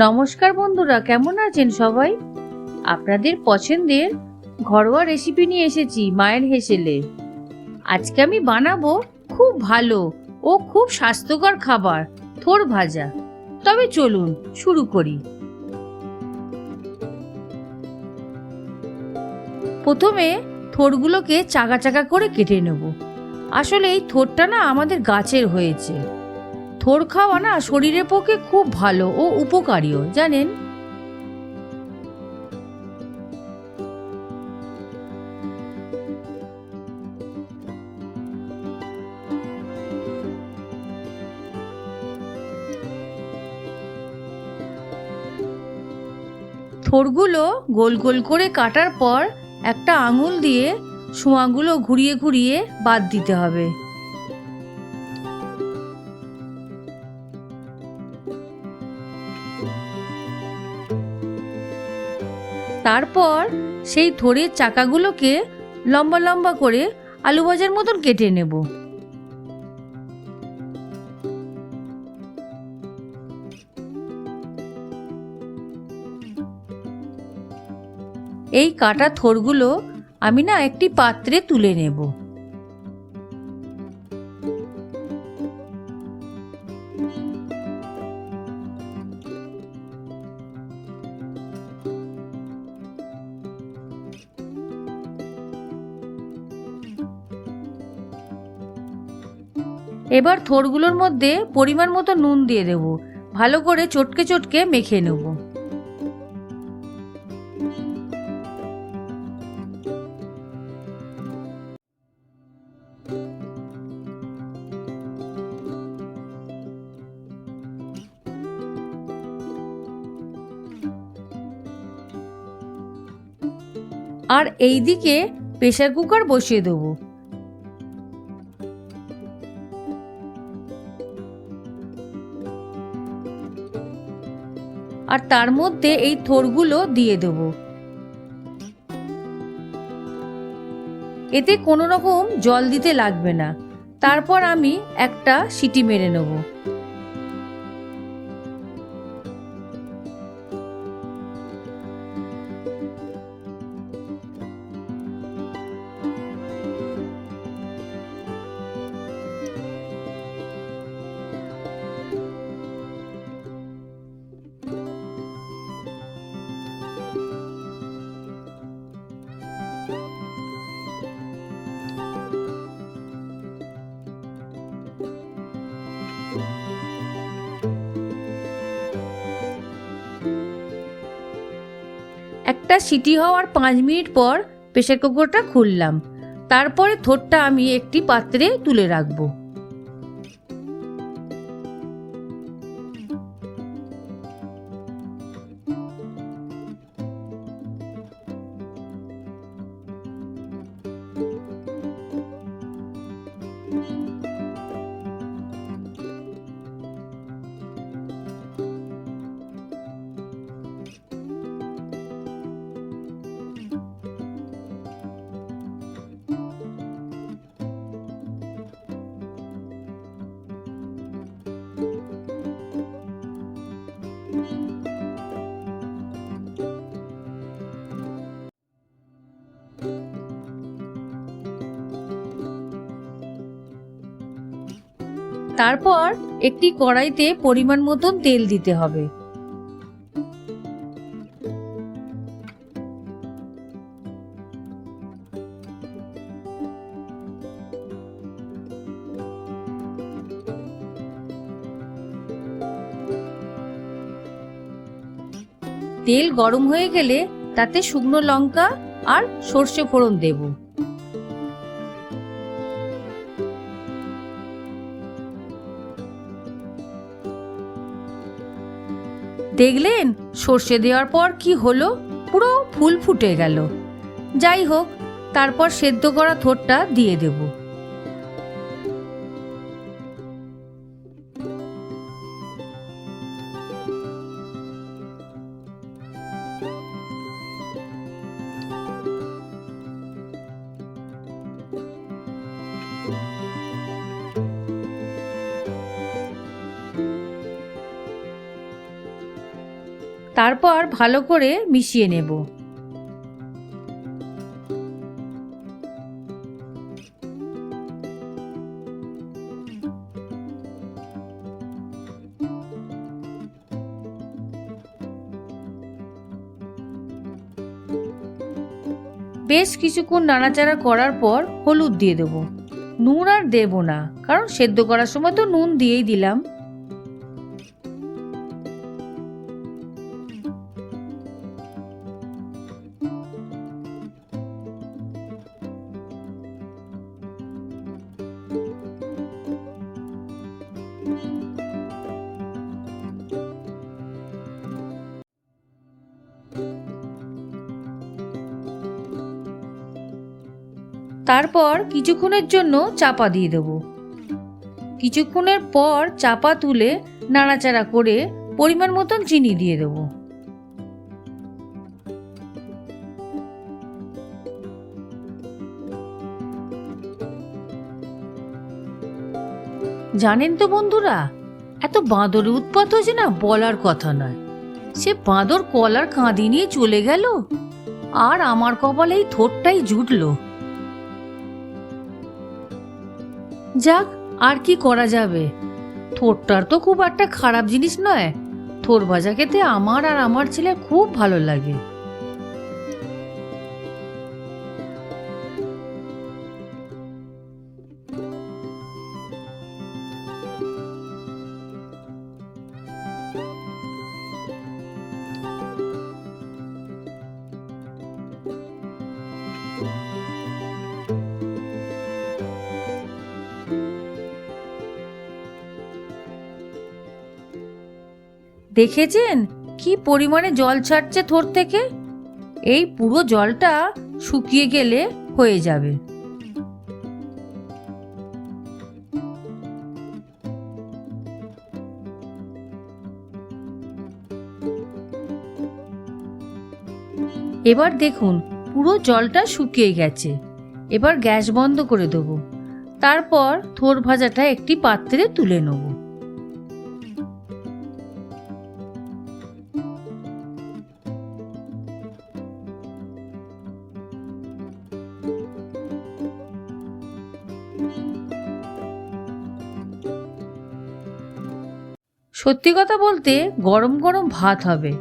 নমস্কার বন্ধুরা, কেমন আছেন সবাই? আপনাদের পছন্দের ঘরোয়া রেসিপি নিয়ে এসেছি মায়ের হেসেলে। আজকে আমি বানাবো খুব ভালো ও খুব স্বাস্থ্যকর খাবার, থোড় ভাজা। তবে চলুন শুরু করি। প্রথমে থোড়গুলোকে চাকা চাকা করে কেটে নেব। আসলে এই থোড়টা না আমাদের গাছের হয়েছে। থোড় খাওয়া না শরীরের পক্ষে খুব ভালো ও উপকারীও, জানেন। থোড়গুলো গোল গোল করে কাটার পর একটা আঙুল দিয়ে শোঁয়াগুলো ঘুরিয়ে ঘুরিয়ে বাদ দিতে হবে। তারপর সেই থোড়ের চাকাগুলোকে লম্বা লম্বা করে আলু ভাজার মতন কেটে নেব। এই কাটা থোড়গুলো আমি না একটি পাত্রে তুলে নেব। এবার থোড়গুলোর মধ্যে পরিমাণ মতো নুন দিয়ে দেব। ভালো করে চটকে চটকে মেখে নেব। আর এই দিকে প্রেসার কুকার বসিয়ে দেবো। আর তার মধ্যে এই থোড়গুলো দিয়ে দেব। এতে কোনো রকম জল দিতে লাগবে না। তারপর আমি একটা সিটি মেরে নেব। একটা সিটি হওয়ার 5 মিনিট পর প্রেসার কুকারটা খুললাম। তারপরে থোড়টা আমি একটি পাত্রে তুলে রাখবো। তারপর একটি কড়াইতে পরিমাণ মতন তেল দিতে হবে। তেল গরম হয়ে গেলে তাতে শুকনো লঙ্কা আর সর্ষে ফোড়ন দেব। দেখলেন সর্ষে দেওয়ার পর কি হলো, পুরো ফুল ফুটে গেল। যাই হোক, তারপর সেদ্ধ করা থোড়টা দিয়ে দেব। তারপর ভালো করে মিশিয়ে নেব। বেশ কিছুক্ষণ নাড়াচাড়া করার পর হলুদ দিয়ে দেবো। নুন আর দেব না, কারণ সেদ্ধ করার সময় তো নুন দিয়েই দিলাম। তারপর কিছুক্ষণের জন্য চাপা দিয়ে দেব। কিছুক্ষণের পর চাপা তুলে নাড়াচাড়া করে পরিমাণ মতন চিনি দিয়ে দেব। জানেন তো বন্ধুরা, এত বাঁদরের উৎপাত হয়েছে না, বলার কথা নয়। সে বাঁদর কলার কাঁদি নিয়ে চলে গেল, আর আমার কপালে এই থোরটাই জুটলো। যাক, আর কি করা যাবে, থোরটার তো খুব একটা খারাপ জিনিস নয়। থোর ভাজা খেতে আমার আর আমার ছেলের খুব ভালো লাগে। দেখেছেন কি পরিমাণে জল ছাড়ছে থোর থেকে? এই পুরো জলটা শুকিয়ে গেলে হয়ে যাবে। এবার দেখুন পুরো জলটা শুকিয়ে গেছে। এবার গ্যাস বন্ধ করে দেবো। তারপর থোর ভাজাটা একটি পাত্রে তুলে নেব। সত্যি কথা বলতে গরম গরম ভাত হবে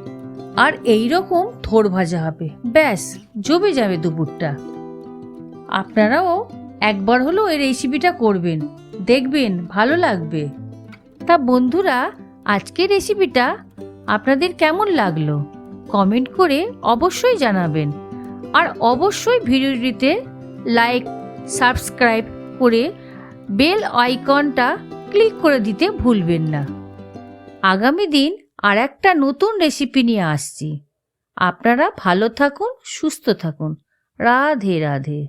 আর এই রকম থোর ভাজা হবে, ব্যাস জমে যাবে দুপুরটা। আপনারাও একবার হলো এই রেসিপিটা করবেন, দেখবেন ভালো লাগবে। তা বন্ধুরা, আজকের রেসিপিটা আপনাদের কেমন লাগলো কমেন্ট করে অবশ্যই জানাবেন। আর অবশ্যই ভিডিওটিতে লাইক, সাবস্ক্রাইব করে বেল আইকনটা ক্লিক করে দিতে ভুলবেন না। আগামী দিন আর একটা নতুন রেসিপি নিয়ে আসছি। আপনারা ভালো থাকুন, সুস্থ থাকুন। রাধে রাধে।